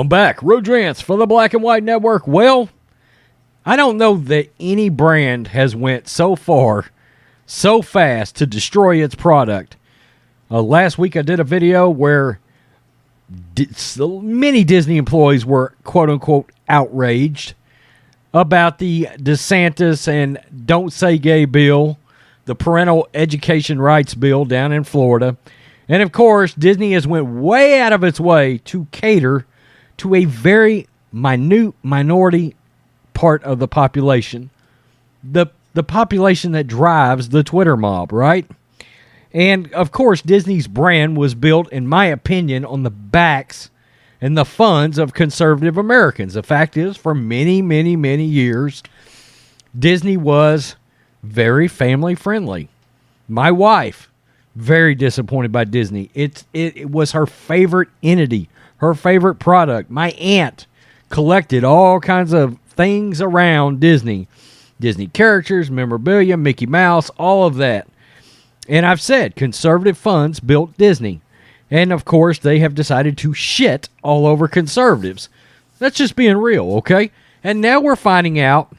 I'm back. Road Rants for the Black and White Network. Well, I don't know that any brand has went so far, so fast to destroy its product. Last week I did a video where many Disney employees were quote-unquote outraged about the DeSantis and Don't Say Gay bill, the parental education rights bill down in Florida. And of course, Disney has went way out of its way to cater to a very minute minority part of the population. The population that drives the Twitter mob, right? And of course, Disney's brand was built, in my opinion, on the backs and the funds of conservative Americans. The fact is, for many, many, many years, Disney was very family friendly. My wife, very disappointed by Disney. It was her favorite entity, her favorite product. My aunt collected all kinds of things around Disney. Disney characters, memorabilia, Mickey Mouse, all of that. And I've said, conservative funds built Disney. And of course, they have decided to shit all over conservatives. That's just being real, okay? And now we're finding out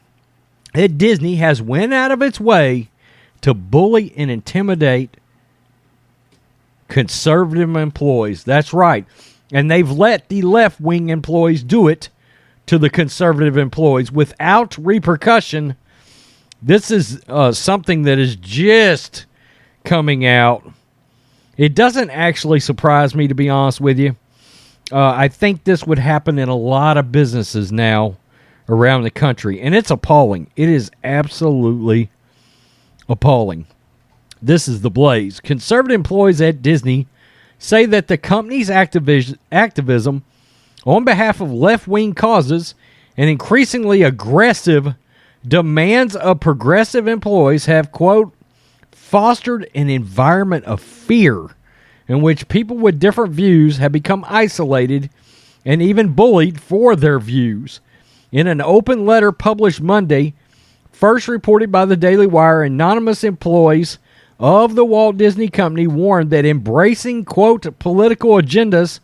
that Disney has went out of its way to bully and intimidate conservative employees. That's right. And they've let the left-wing employees do it to the conservative employees without repercussion. This is something that is just coming out. It doesn't actually surprise me, to be honest with you. I think this would happen in a lot of businesses now around the country, and it's appalling. It is absolutely appalling. This is the blaze. Conservative employees at Disney say that the company's activism on behalf of left-wing causes and increasingly aggressive demands of progressive employees have, quote, fostered an environment of fear in which people with different views have become isolated and even bullied for their views. In an open letter published Monday, first reported by the Daily Wire, anonymous employees of the Walt Disney Company warned that embracing, quote, political agendas,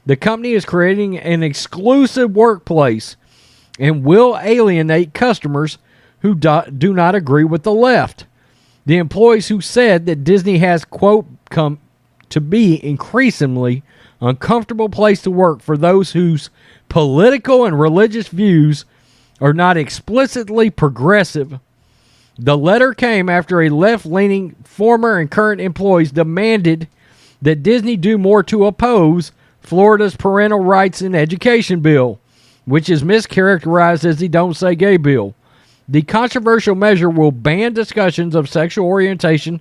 the company is creating an exclusive workplace and will alienate customers who do not agree with the left. The employees who said that Disney has, quote, come to be increasingly uncomfortable place to work for those whose political and religious views are not explicitly progressive. The letter came after a left-leaning former and current employees demanded that Disney do more to oppose Florida's parental rights and education bill, which is mischaracterized as the Don't Say Gay bill. The controversial measure will ban discussions of sexual orientation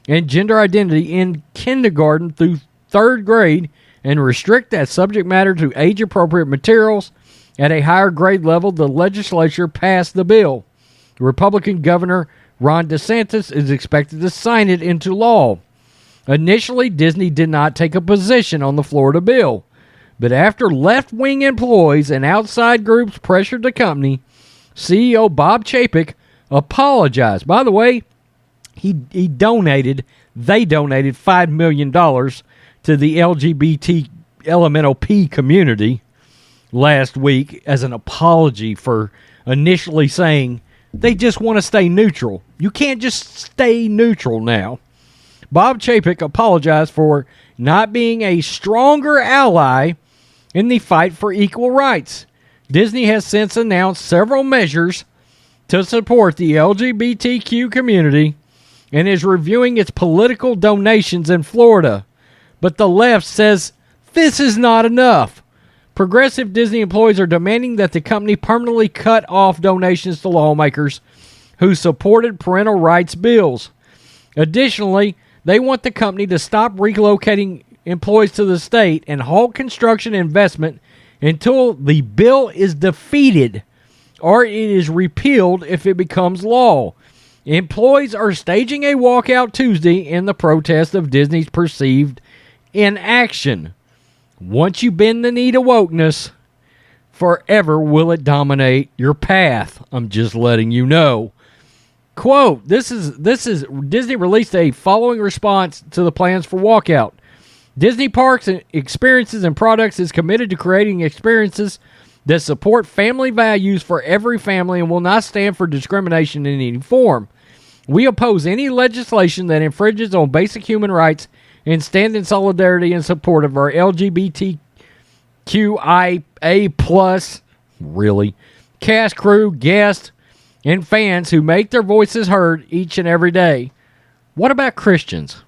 and gender identity in kindergarten through third grade and restrict that subject matter to age-appropriate materials at a higher grade level. The legislature passed the bill. Republican Governor Ron DeSantis is expected to sign it into law. Initially, Disney did not take a position on the Florida bill, but after left-wing employees and outside groups pressured the company, CEO Bob Chapek apologized. By the way, they donated $5 million to the LGBT elemental P community last week as an apology for initially saying they just want to stay neutral. You can't just stay neutral now. Bob Chapek apologized for not being a stronger ally in the fight for equal rights. Disney has since announced several measures to support the LGBTQ community and is reviewing its political donations in Florida. But the left says this is not enough. Progressive Disney employees are demanding that the company permanently cut off donations to lawmakers who supported parental rights bills. Additionally, they want the company to stop relocating employees to the state and halt construction investment until the bill is defeated or it is repealed if it becomes law. Employees are staging a walkout Tuesday in the protest of Disney's perceived inaction. Once you bend the knee to wokeness, forever will it dominate your path. I'm just letting you know. Quote, this is Disney released a following response to the plans for walkout. Disney Parks and Experiences and Products is committed to creating experiences that support family values for every family and will not stand for discrimination in any form. We oppose any legislation that infringes on basic human rights and stand in solidarity and support of our LGBTQIA+, really, cast, crew, guests, and fans who make their voices heard each and every day. What about Christians?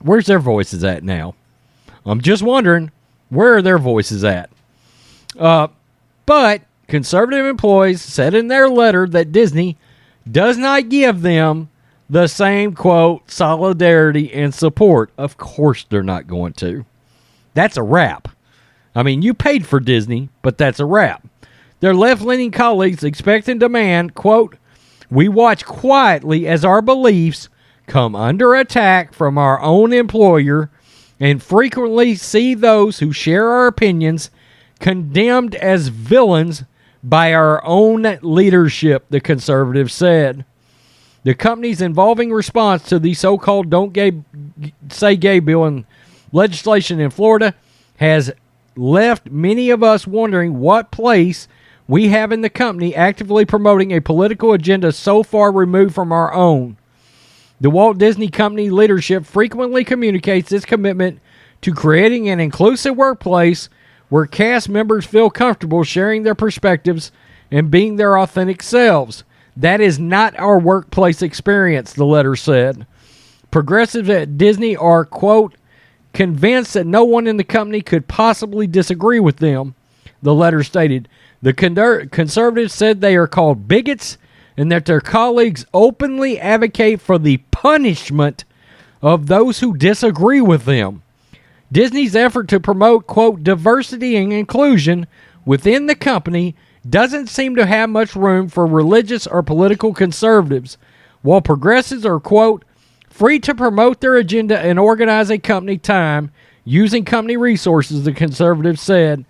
Where's their voices at now? I'm just wondering, where are their voices at? But conservative employees said in their letter that Disney does not give them the same, quote, solidarity and support. Of course they're not going to. That's a wrap. I mean, you paid for Disney, but that's a wrap. Their left-leaning colleagues expect and demand, quote, we watch quietly as our beliefs come under attack from our own employer and frequently see those who share our opinions condemned as villains by our own leadership, the conservatives said. The company's evolving response to the so-called Don't Say Gay bill and legislation in Florida has left many of us wondering what place we have in the company actively promoting a political agenda so far removed from our own. The Walt Disney Company leadership frequently communicates its commitment to creating an inclusive workplace where cast members feel comfortable sharing their perspectives and being their authentic selves. That is not our workplace experience, the letter said. Progressives at Disney are, quote, convinced that no one in the company could possibly disagree with them, the letter stated. The conservatives said they are called bigots and that their colleagues openly advocate for the punishment of those who disagree with them. Disney's effort to promote, quote, diversity and inclusion within the company doesn't seem to have much room for religious or political conservatives, while progressives are, quote, free to promote their agenda and organize a company time using company resources, the conservatives said.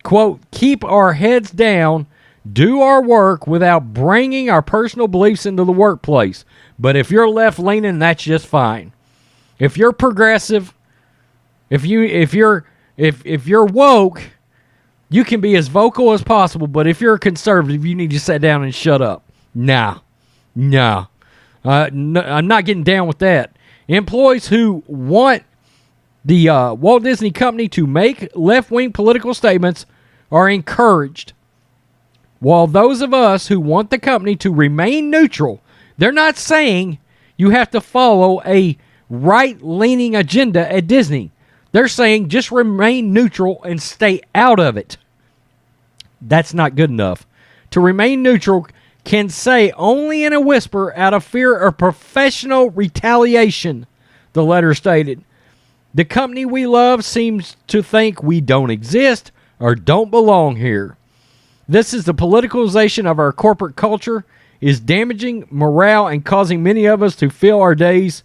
Quote, keep our heads down, do our work without bringing our personal beliefs into the workplace. But if you're left-leaning, that's just fine. If you're progressive, if you're woke, you can be as vocal as possible. But if you're a conservative, you need to sit down and shut up. No, I'm not getting down with that. Employees who want the Walt Disney Company to make left-wing political statements are encouraged, while those of us who want the company to remain neutral, they're not saying you have to follow a right-leaning agenda at Disney. They're saying just remain neutral and stay out of it. That's not good enough. To remain neutral can say only in a whisper out of fear of professional retaliation, the letter stated. The company we love seems to think we don't exist or don't belong here. This is the politicalization of our corporate culture, is damaging morale and causing many of us to feel our days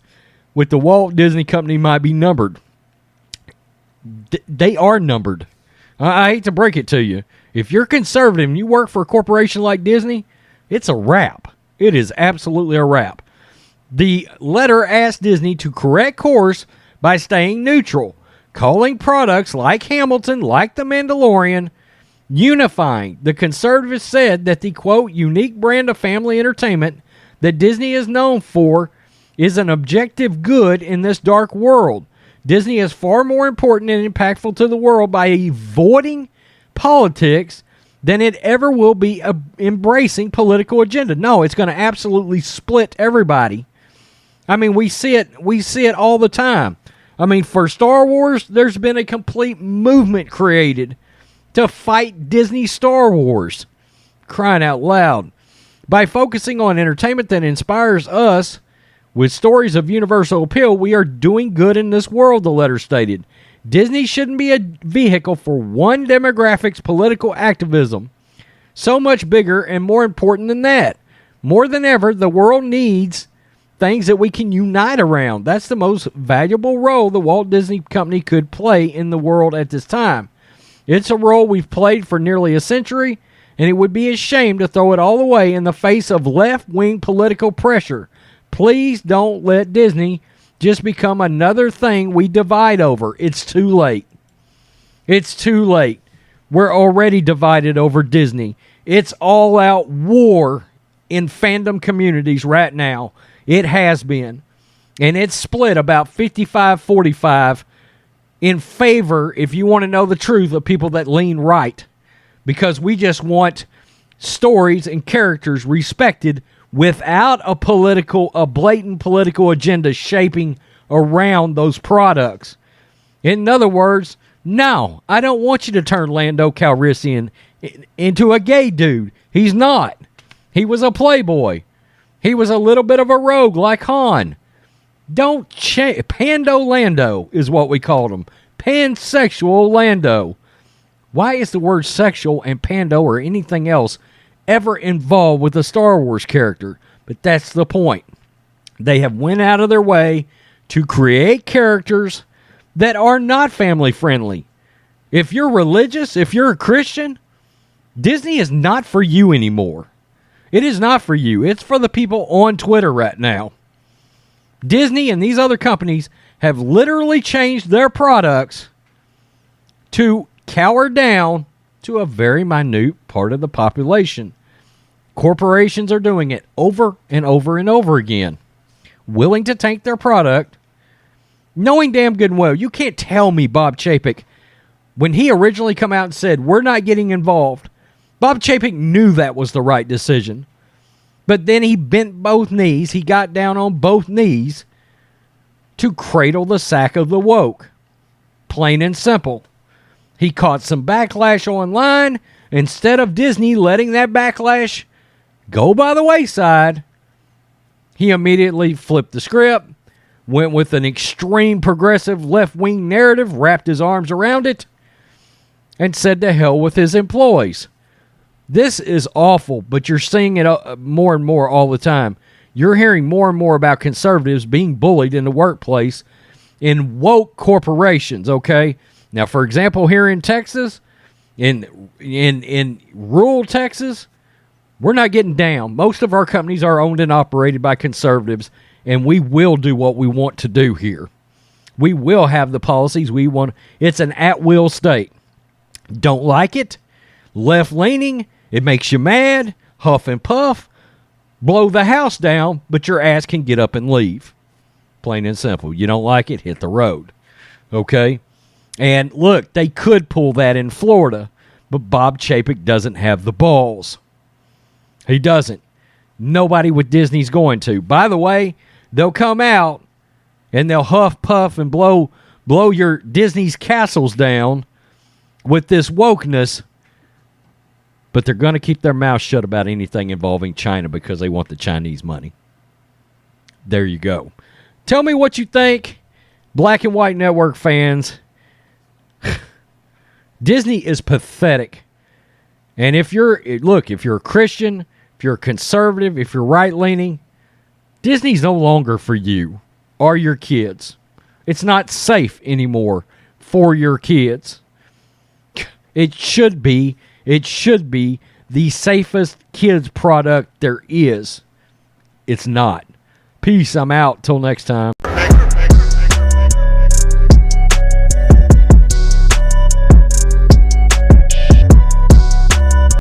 with the Walt Disney Company might be numbered. They are numbered. I hate to break it to you. If you're conservative and you work for a corporation like Disney, it's a wrap. It is absolutely a wrap. The letter asked Disney to correct course by staying neutral, calling products like Hamilton, like The Mandalorian, unifying. The conservatives said that the, quote, unique brand of family entertainment that Disney is known for is an objective good in this dark world. Disney is far more important and impactful to the world by avoiding politics than it ever will be embracing political agenda. No, it's going to absolutely split everybody. I mean, we see it all the time. I mean, for Star Wars, there's been a complete movement created to fight Disney Star Wars. Crying out loud. By focusing on entertainment that inspires us with stories of universal appeal, we are doing good in this world, the letter stated. Disney shouldn't be a vehicle for one demographic's political activism. So much bigger and more important than that. More than ever, the world needs things that we can unite around. That's the most valuable role the Walt Disney Company could play in the world at this time. It's a role we've played for nearly a century, and it would be a shame to throw it all away in the face of left-wing political pressure. Please don't let Disney just become another thing we divide over. It's too late. It's too late. We're already divided over Disney. It's all out war in fandom communities right now. It has been. And it's split about 55-45 in favor, if you want to know the truth, of people that lean right. Because we just want stories and characters respected without a blatant political agenda shaping around those products. In other words, no, I don't want you to turn Lando Calrissian into a gay dude. He's not. He was a playboy. He was a little bit of a rogue like Han. Don't change. Pando Lando is what we called him. Pansexual Lando. Why is the word sexual and pando or anything else ever involved with a Star Wars character? But that's the point. They have went out of their way to create characters that are not family friendly. If you're religious, if you're a Christian, Disney is not for you anymore. It is not for you. It's for the people on Twitter right now. Disney and these other companies have literally changed their products to cower down to a very minute part of the population. Corporations are doing it over and over and over again, willing to tank their product, knowing damn good and well. You can't tell me Bob Chapek, when he originally come out and said, we're not getting involved, Bob Chapek knew that was the right decision. But then he bent both knees. He got down on both knees to cradle the sack of the woke. Plain and simple. He caught some backlash online. Instead of Disney letting that backlash go by the wayside, he immediately flipped the script, went with an extreme progressive left-wing narrative, wrapped his arms around it, and said to hell with his employees. This is awful, but you're seeing it more and more all the time. You're hearing more and more about conservatives being bullied in the workplace in woke corporations, okay? Now, for example, here in Texas, in rural Texas, we're not getting down. Most of our companies are owned and operated by conservatives, and we will do what we want to do here. We will have the policies we want. It's an at-will state. Don't like it? Left-leaning? It makes you mad, huff and puff, blow the house down, but your ass can get up and leave. Plain and simple. You don't like it, hit the road. Okay? And look, they could pull that in Florida, but Bob Chapek doesn't have the balls. He doesn't. Nobody with Disney's going to. By the way, they'll come out and they'll huff, puff, and blow your Disney's castles down with this wokeness, but they're going to keep their mouth shut about anything involving China because they want the Chinese money. There you go. Tell me what you think, Black and White Network fans. Disney is pathetic. And if you're a Christian, if you're a conservative, if you're right-leaning, Disney's no longer for you or your kids. It's not safe anymore for your kids. It should be the safest kids product there is. It's not. Peace. I'm out. Till next time.